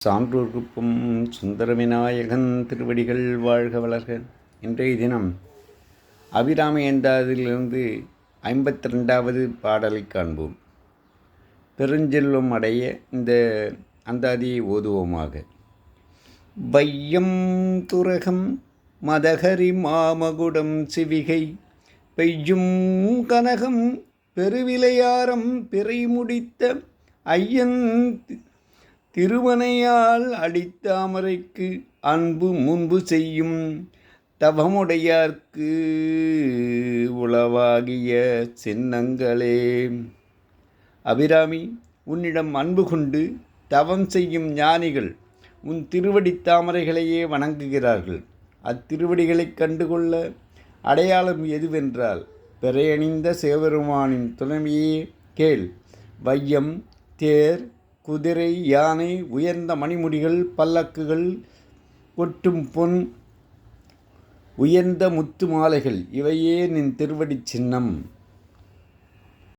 சான்றோர்க்குப்பும் சுந்தர விநாயகன் திருவடிகள் வாழ்க வளர்க. இன்றைய தினம் அபிராமி அந்தாதியிலிருந்து 52வது பாடலை காண்போம். பெருஞ்செல்வம் அடைய இந்த அந்தாதியை ஓதுவோமாக. வையம் துரகம் மதகரி மாமகுடம் சிவிகை பெய்யும் கனகம் பெருவிலையாரம் பிறை முடித்த ஐயன் திருமனையால் அடித்தாமரைக்கு அன்பு முன்பு செய்யும் தவமுடையார்க்கு உளவாகிய சின்னங்களே. அபிராமி, உன்னிடம் அன்பு கொண்டு தவம் செய்யும் ஞானிகள் உன் திருவடி தாமரைகளையே வணங்குகிறார்கள். அத்திருவடிகளைக் கண்டுகொள்ள அடையாளம் எதுவென்றால் பிறையணிந்த சிவபெருமானின் துணைமையே கேள். வையம், தேர், குதிரை, யானை, உயர்ந்த மணிமுடிகள், பல்லக்குகள், கொட்டும் பொன், உயர்ந்த முத்து மாலைகள் இவையே நின் திருவடி சின்னம்.